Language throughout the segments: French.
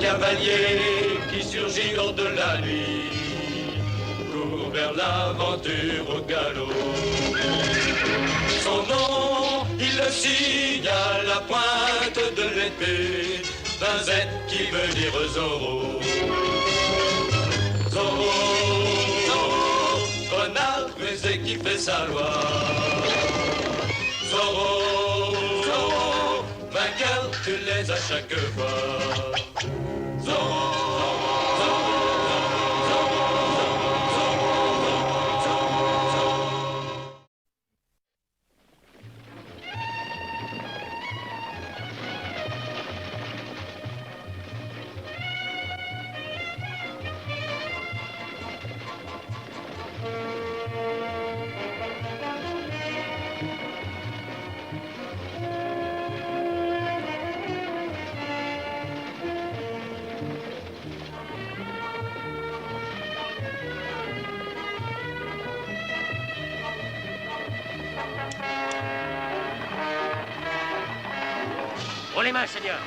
cavalier qui surgit hors de la nuit, court vers l'aventure au galop. Son nom, il le signe à la pointe de l'épée, d'un Z qui veut dire Zorro. Zorro, Zorro, renard rusé qui fait sa loi. Zorro, Zorro, vainqueur, tu l'es à chaque fois. Zorro. Pour les mains, Seigneur.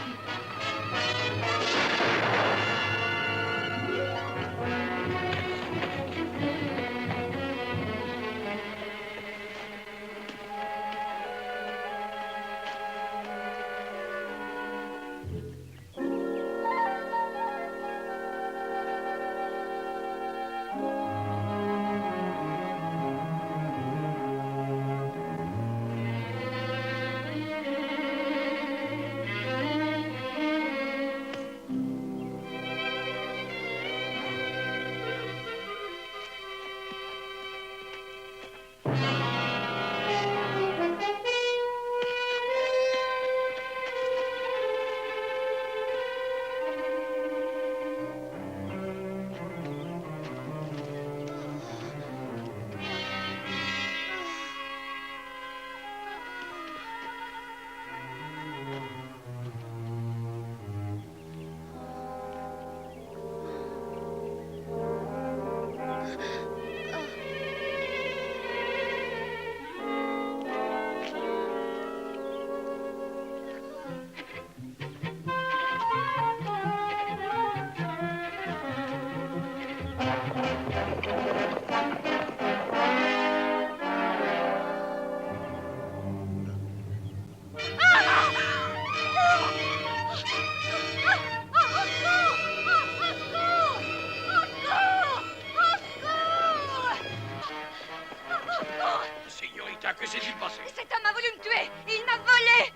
Que s'est-il passé? Cet homme a voulu me tuer. Il m'a volé.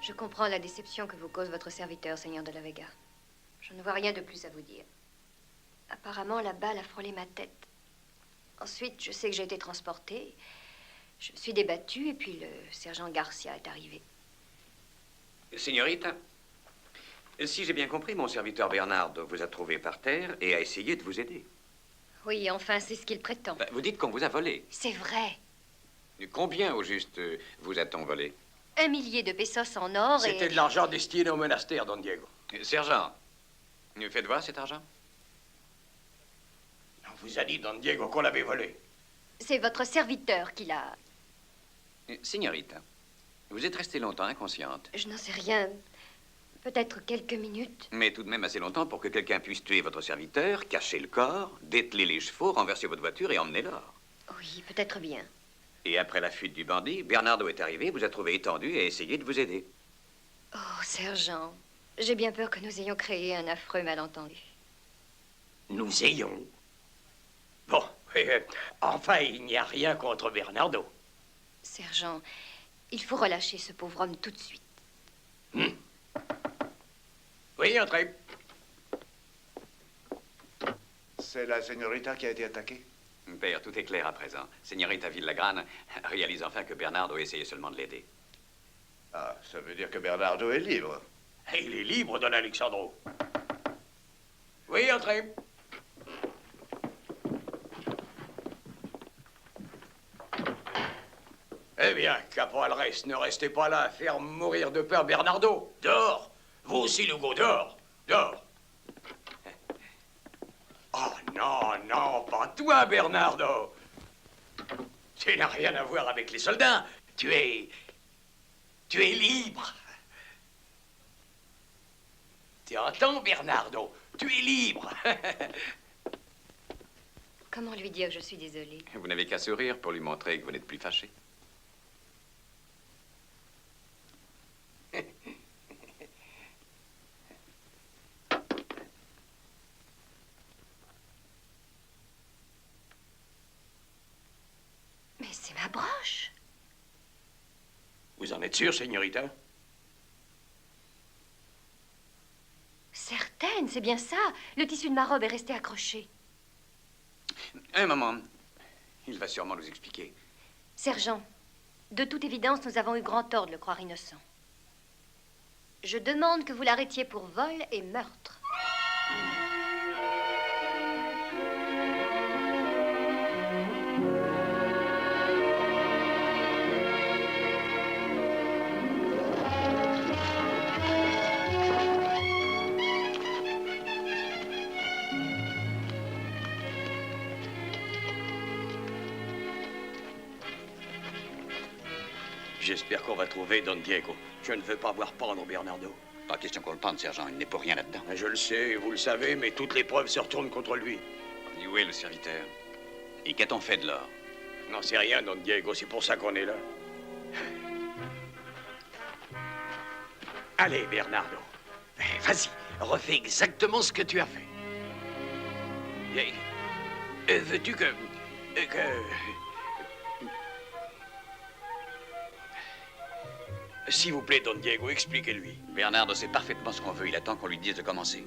Je comprends la déception que vous cause votre serviteur, Seigneur de la Vega. Je ne vois rien de plus à vous dire. Apparemment, la balle a frôlé ma tête. Ensuite, je sais que j'ai été transportée. Je me suis débattue et puis le sergent Garcia est arrivé. Signorita, si j'ai bien compris, mon serviteur Bernardo vous a trouvé par terre et a essayé de vous aider. Oui, enfin, c'est ce qu'il prétend. Vous dites qu'on vous a volé. C'est vrai. Combien, au juste, vous a-t-on volé? 1 millier de pesos en or et... C'était de l'argent destiné au monastère, Don Diego. Sergent, faites voir cet argent. On vous a dit, Don Diego, qu'on l'avait volé. C'est votre serviteur qui l'a... Signorita, vous êtes restée longtemps inconsciente. Je n'en sais rien. Peut-être quelques minutes. Mais tout de même assez longtemps pour que quelqu'un puisse tuer votre serviteur, cacher le corps, dételer les chevaux, renverser votre voiture et emmener l'or. Oui, peut-être bien. Et après la fuite du bandit, Bernardo est arrivé, vous a trouvé étendu et a essayé de vous aider. Oh, sergent, j'ai bien peur que nous ayons créé un affreux malentendu. Nous ayons? Bon, enfin, il n'y a rien contre Bernardo. Sergent, il faut relâcher ce pauvre homme tout de suite. Oui, entrez. C'est la señorita qui a été attaquée? Père, tout est clair à présent. Señorita Villagrane réalise enfin que Bernardo essayait seulement de l'aider. Ah, ça veut dire que Bernardo est libre. Il est libre, Don Alexandro. Oui, entrez. Eh bien, Caporal Reyes, ne restez pas là à faire mourir de peur Bernardo. Dehors. Vous aussi, Lugo, dehors. Dehors. Oh non, non, pas toi, Bernardo. Tu n'as rien à voir avec les soldats. Tu es libre. Tu entends, Bernardo? Tu es libre. Comment lui dire que je suis désolée? Vous n'avez qu'à sourire pour lui montrer que vous n'êtes plus fâché. Mais c'est ma broche. Vous en êtes sûr, señorita? Certaine, c'est bien ça. Le tissu de ma robe est resté accroché. Un moment. Il va sûrement nous expliquer. Sergent, de toute évidence, nous avons eu grand tort de le croire innocent. Je demande que vous l'arrêtiez pour vol et meurtre. J'espère qu'on va trouver Don Diego. Je ne veux pas voir pendre Bernardo. Pas question qu'on le pende, sergent. Il n'est pour rien là-dedans. Je le sais, vous le savez, mais toutes les preuves se retournent contre lui. Et où est le serviteur? Et qu'a-t-on fait de l'or? N'en sais rien, Don Diego, c'est pour ça qu'on est là. Allez, Bernardo. Vas-y, refais exactement ce que tu as fait. Veux-tu que... S'il vous plaît, Don Diego, expliquez-lui. Bernardo sait parfaitement ce qu'on veut. Il attend qu'on lui dise de commencer.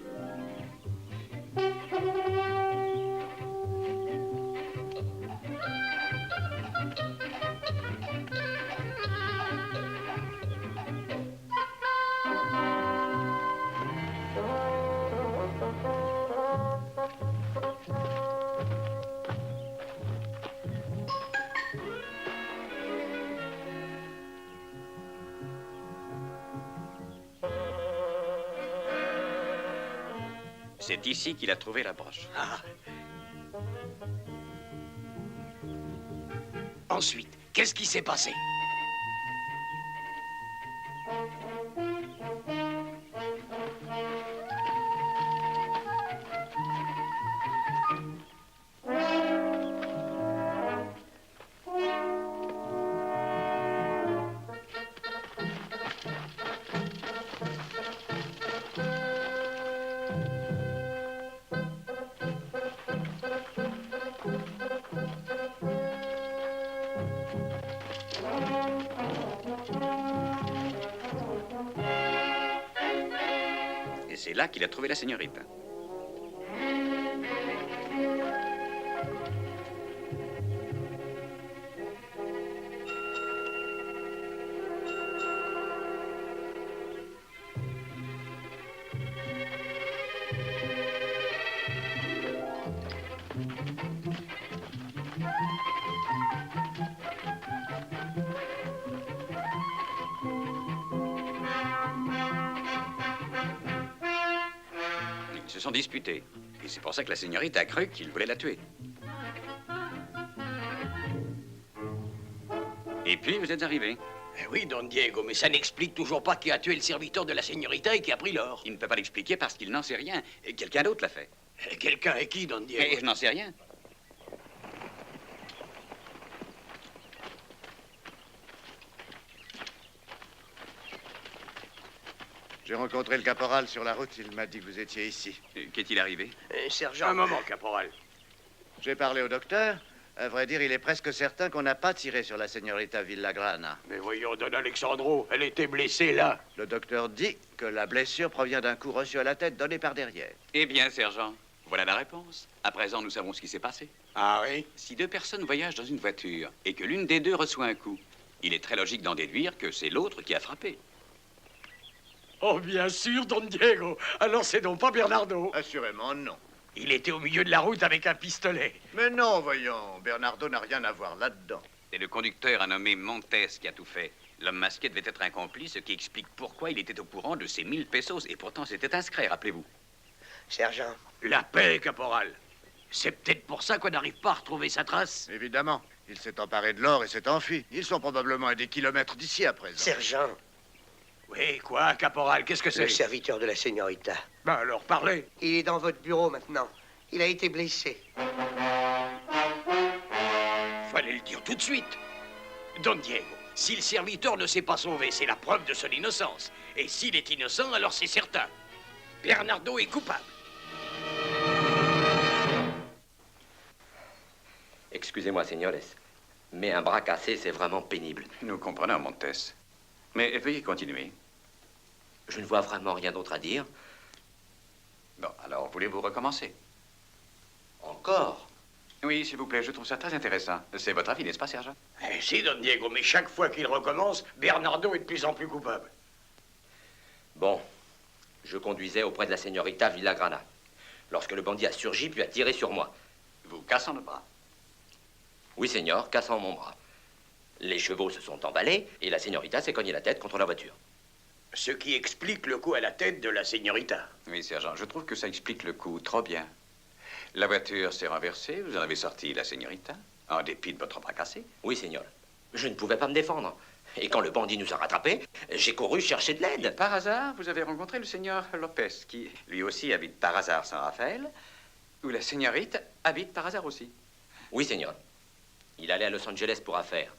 C'est ici qu'il a trouvé la broche. Ah. Ensuite, qu'est-ce qui s'est passé? Et c'est là qu'il a trouvé la señorita. Ils se sont disputés. Et c'est pour ça que la señorita a cru qu'il voulait la tuer. Et puis, vous êtes arrivé. Oui, Don Diego, mais ça n'explique toujours pas qui a tué le serviteur de la señorita et qui a pris l'or. Il ne peut pas l'expliquer parce qu'il n'en sait rien. Et quelqu'un d'autre l'a fait. Quelqu'un est qui, Don Diego? Mais je n'en sais rien. J'ai rencontré le caporal sur la route. Il m'a dit que vous étiez ici. Qu'est-il arrivé? Sergent... Un moment, caporal. J'ai parlé au docteur. À vrai dire, il est presque certain qu'on n'a pas tiré sur la señorita Villagrana. Mais voyons, Don Alexandro, elle était blessée là. Le docteur dit que la blessure provient d'un coup reçu à la tête donné par derrière. Eh bien, sergent, voilà la réponse. À présent, nous savons ce qui s'est passé. Ah oui? Si deux personnes voyagent dans une voiture et que l'une des deux reçoit un coup, il est très logique d'en déduire que c'est l'autre qui a frappé. Oh, bien sûr, Don Diego. Alors c'est donc pas Bernardo. Assurément, non. Il était au milieu de la route avec un pistolet. Mais non, voyons. Bernardo n'a rien à voir là-dedans. C'est le conducteur, un nommé Montes, qui a tout fait. L'homme masqué devait être un complice, ce qui explique pourquoi il était au courant de ces 1000 pesos. Et pourtant, c'était inscrit, rappelez-vous. Sergent. La paix, caporal. C'est peut-être pour ça qu'on n'arrive pas à retrouver sa trace. Évidemment. Il s'est emparé de l'or et s'est enfui. Ils sont probablement à des kilomètres d'ici à présent. Sergent, Oui, quoi, caporal, qu'est-ce que c'est? le serviteur de la señorita. Ben alors, parlez. Il est dans votre bureau maintenant. Il a été blessé. Fallait le dire tout de suite. Don Diego, si le serviteur ne s'est pas sauvé, c'est la preuve de son innocence. Et s'il est innocent, alors c'est certain. Bernardo est coupable. Excusez-moi, señores, mais un bras cassé, c'est vraiment pénible. Nous comprenons, Montes. Mais veuillez continuer. Je ne vois vraiment rien d'autre à dire. Bon, alors voulez-vous recommencer? Encore? Oui, s'il vous plaît, je trouve ça très intéressant. C'est votre avis, n'est-ce pas, sergent? Eh, si, Don Diego, mais chaque fois qu'il recommence, Bernardo est de plus en plus coupable. Bon, je conduisais auprès de la señorita Villagrana, lorsque le bandit a surgi puis a tiré sur moi. Vous cassant le bras. Oui, señor, cassant mon bras. Les chevaux se sont emballés et la señorita s'est cognée la tête contre la voiture. Ce qui explique le coup à la tête de la señorita. Oui, sergent, je trouve que ça explique le coup trop bien. La voiture s'est renversée, vous en avez sorti la señorita, en dépit de votre bras cassé. Oui, señor. Je ne pouvais pas me défendre. Et quand le bandit nous a rattrapés, j'ai couru chercher de l'aide. Par hasard, vous avez rencontré le seigneur Lopez, qui lui aussi habite par hasard San Rafael, où la señorita habite par hasard aussi. Oui, señor. Il allait à Los Angeles pour affaires.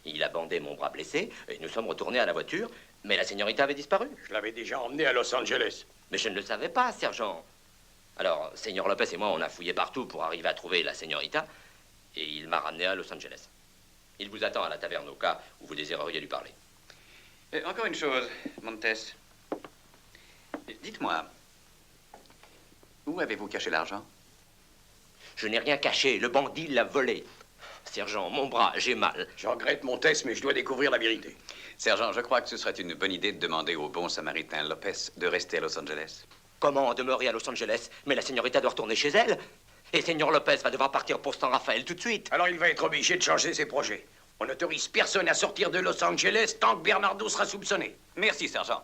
Il a bandé mon bras blessé et nous sommes retournés à la voiture, mais la señorita avait disparu. Je l'avais déjà emmené à Los Angeles. Mais je ne le savais pas, sergent. Alors, señor Lopez et moi, on a fouillé partout pour arriver à trouver la señorita, et il m'a ramené à Los Angeles. Il vous attend à la taverne au cas où vous désireriez lui parler. Encore une chose, Montes. Dites-moi, où avez-vous caché l'argent? Je n'ai rien caché, le bandit l'a volé. Sergent, mon bras, j'ai mal. Je regrette mon test, mais je dois découvrir la vérité. Sergent, je crois que ce serait une bonne idée de demander au bon samaritain Lopez de rester à Los Angeles. Comment demeurer à Los Angeles? Mais la señorita doit retourner chez elle. Et señor Lopez va devoir partir pour San Rafael tout de suite. Alors il va être obligé de changer ses projets. On n'autorise personne à sortir de Los Angeles tant que Bernardo sera soupçonné. Merci, sergent.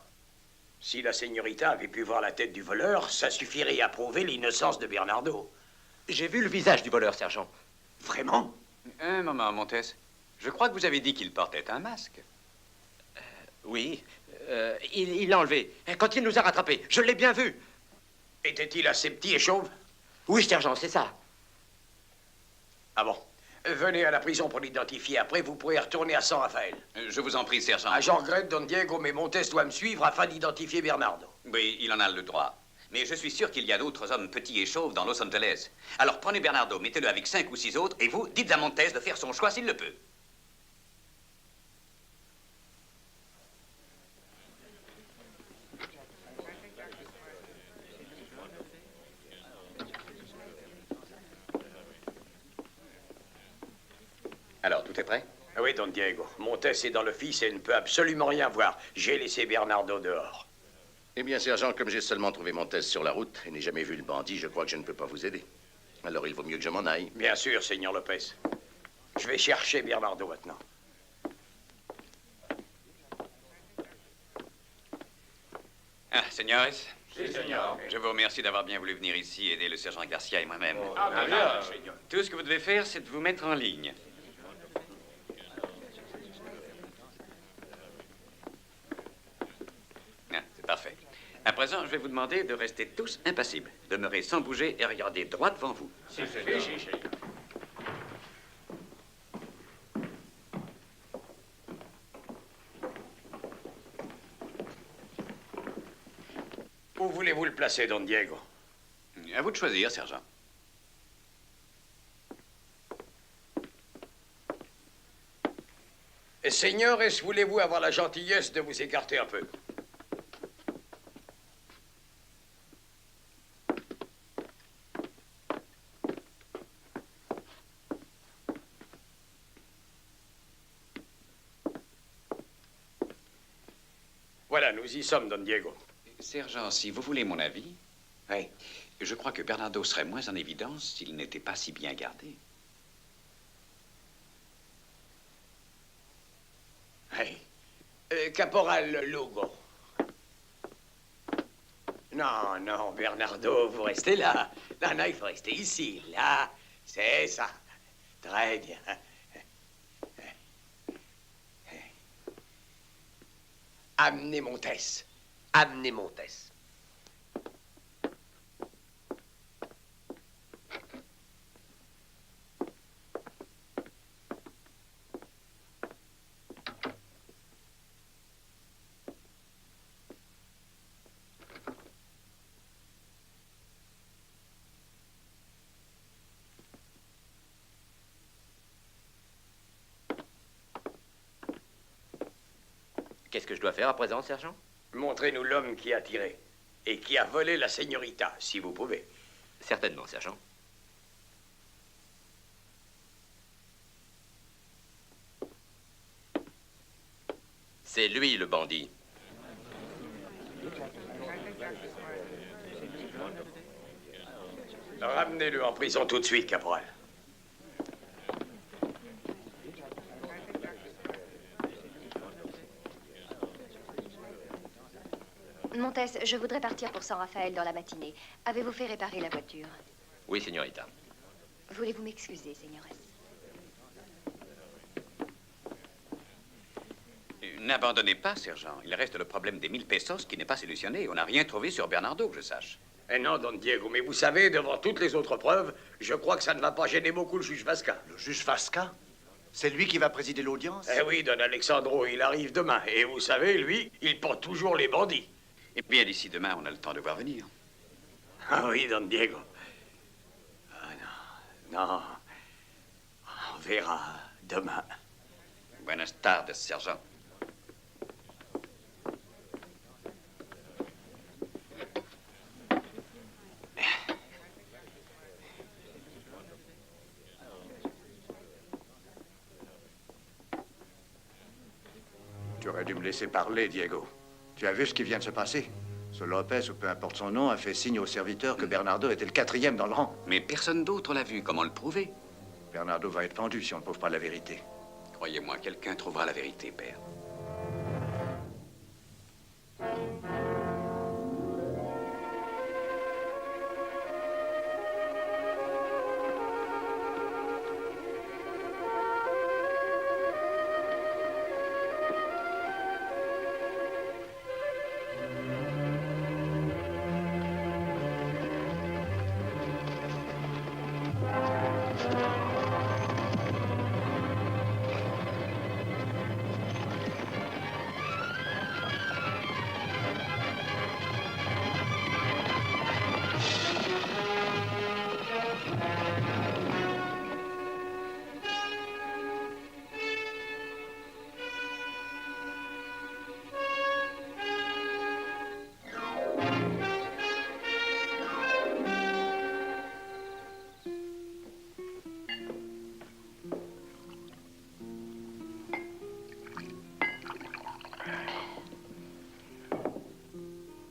Si la señorita avait pu voir la tête du voleur, ça suffirait à prouver l'innocence de Bernardo. J'ai vu le visage du voleur, sergent. Vraiment? Un moment, Montes. Je crois que vous avez dit qu'il portait un masque. Oui, il l'a enlevé. Quand il nous a rattrapés, je l'ai bien vu. Était-il assez petit et chauve? Oui, sergent, c'est ça. Ah bon? Venez à la prison pour l'identifier. Après, vous pourrez retourner à San Rafael. Je vous en prie, sergent. Ah, j'en regrette, Don Diego, mais mon test doit me suivre afin d'identifier Bernardo. Oui, il en a le droit. Mais je suis sûr qu'il y a d'autres hommes petits et chauves dans Los Angeles. Alors prenez Bernardo, mettez-le avec 5 ou 6 autres, et vous, dites à Montes de faire son choix s'il le peut. Alors, tout est prêt? Ah oui, Don Diego. Mon test est dans l'office et ne peut absolument rien voir. J'ai laissé Bernardo dehors. Eh bien, sergent, comme j'ai seulement trouvé mon test sur la route et n'ai jamais vu le bandit, je crois que je ne peux pas vous aider. Alors, il vaut mieux que je m'en aille. Bien sûr, Seigneur Lopez. Je vais chercher Bernardo maintenant. Ah, señores. Si, Seigneur. Je vous remercie d'avoir bien voulu venir ici aider le sergent Garcia et moi-même. Ah, bien, Seigneur. Tout ce que vous devez faire, c'est de vous mettre en ligne. Ah, c'est parfait. À présent, je vais vous demander de rester tous impassibles. Demeurez sans bouger et regardez droit devant vous. Si, Seigneur. Où voulez-vous le placer, Don Diego? À vous de choisir, sergent. Seigneur, voulez-vous avoir la gentillesse de vous écarter un peu? Voilà, nous y sommes, Don Diego. Sergent, si vous voulez mon avis, Oui. je crois que Bernardo serait moins en évidence s'il n'était pas si bien gardé. Oui. Caporal Lugo. Non, non, Bernardo, vous restez là. Non, non, il faut rester ici, là. C'est ça. Très bien. Amenez Montès. Amenez Montès. Qu'est-ce que je dois faire à présent, sergent? Montrez-nous l'homme qui a tiré et qui a volé la señorita, si vous pouvez. Certainement, sergent. C'est lui, le bandit. Ramenez-le en prison tout de suite, caporal. Montès, je voudrais partir pour San Rafael dans la matinée. Avez-vous fait réparer la voiture? Oui, señorita. Voulez-vous m'excuser, señoresse? N'abandonnez pas, sergent. Il reste le problème des 1000 pesos qui n'est pas solutionné. On n'a rien trouvé sur Bernardo, que je sache. Eh non, Don Diego, mais vous savez, devant toutes les autres preuves, je crois que ça ne va pas gêner beaucoup le juge Vasca. Le juge Vasca? C'est lui qui va présider l'audience? Eh oui, Don Alexandro, il arrive demain. Et vous savez, lui, il porte toujours les bandits. Eh bien, d'ici demain, on a le temps de voir venir. Ah oui, Don Diego. Ah non, non. On verra demain. Buenas tardes, sergent. Tu aurais dû me laisser parler, Diego. Tu as vu ce qui vient de se passer? Ce Lopez, ou peu importe son nom, a fait signe au serviteur que Bernardo était le 4e dans le rang. Mais personne d'autre l'a vu. Comment le prouver? Bernardo va être pendu si on ne prouve pas la vérité. Croyez-moi, quelqu'un trouvera la vérité, père.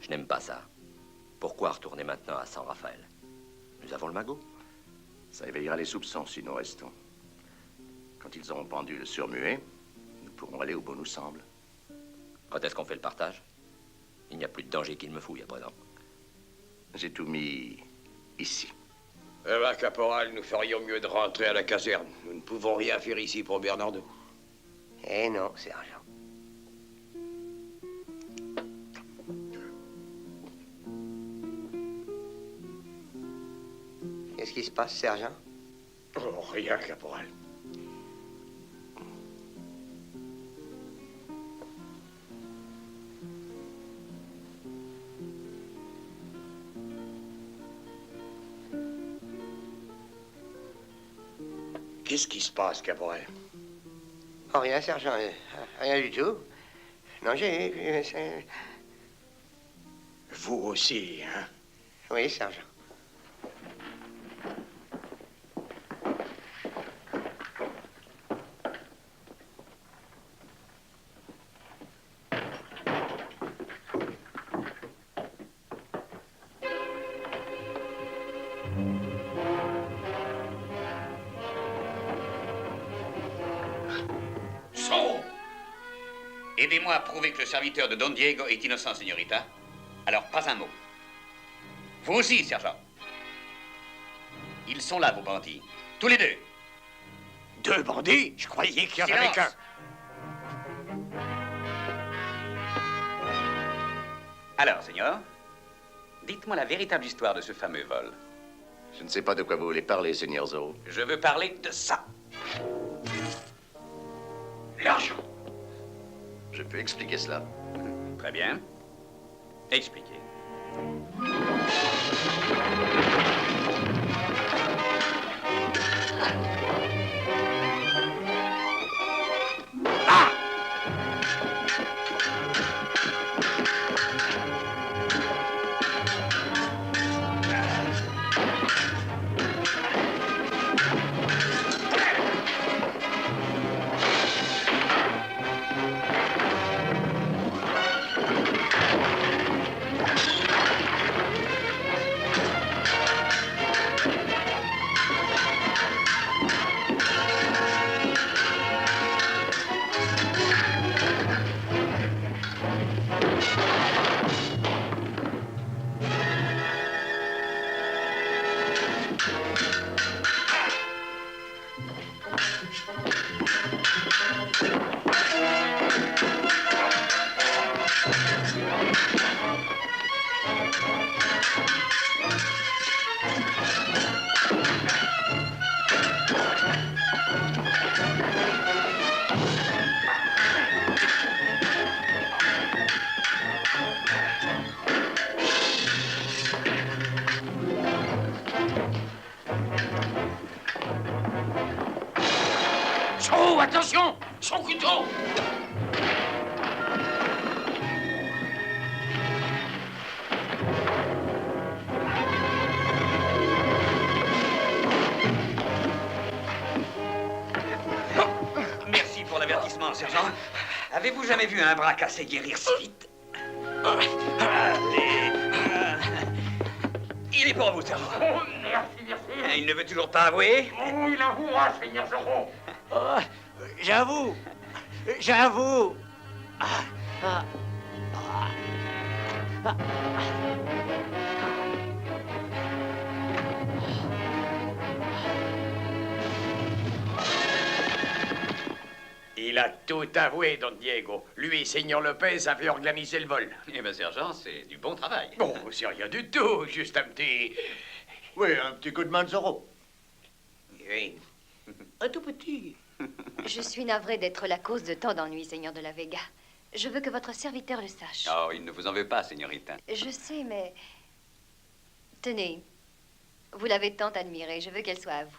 Je n'aime pas ça. Pourquoi retourner maintenant à San Rafael? Nous avons le magot. Ça éveillera les soupçons si nous restons. Quand ils auront pendu le surmuet, nous pourrons aller où bon nous semble. Quand est-ce qu'on fait le partage? Il n'y a plus de danger qu'il me fouille à présent. J'ai tout mis ici. Eh ben, caporal, nous ferions mieux de rentrer à la caserne. Nous ne pouvons rien faire ici pour Bernardo. Eh non, sergent. Qu'est-ce qui se passe, sergent? Oh, rien, caporal. Qu'est-ce qui se passe, caporal? Oh, rien, sergent. Rien du tout. Non, Vous aussi, hein? Oui, sergent. Aidez-moi à prouver que le serviteur de Don Diego est innocent, señorita. Alors, pas un mot. Vous aussi, sergent. Ils sont là, vos bandits. Tous les deux. Deux bandits? Je croyais qu'il y en avait Silence. qu'un. Alors, Seigneur, dites-moi la véritable histoire de ce fameux vol. Je ne sais pas de quoi vous voulez parler, Seigneur Zorro. Je veux parler de ça. L'argent. Je peux expliquer cela. Très bien. Expliquez. Oh, attention! Son couteau! Merci pour l'avertissement, sergent. Avez-vous jamais vu un bras cassé guérir si vite? Allez. Il est pour vous, sergent. Oh, merci, merci. Il ne veut toujours pas avouer? Oh, il avouera, Seigneur Zorro. Oh, j'avoue. J'avoue. Il a tout avoué, Don Diego. Lui et Seigneur Lopez avaient organisé le vol. Eh bien, sergent, c'est du bon travail. Bon, c'est rien du tout, juste un petit... Oui, un petit coup de main de Zorro. Oui. Un tout petit. Je suis navrée d'être la cause de tant d'ennuis, Seigneur de la Vega. Je veux que votre serviteur le sache. Oh, il ne vous en veut pas, señorita. Je sais, mais... Tenez, vous l'avez tant admirée, je veux qu'elle soit à vous.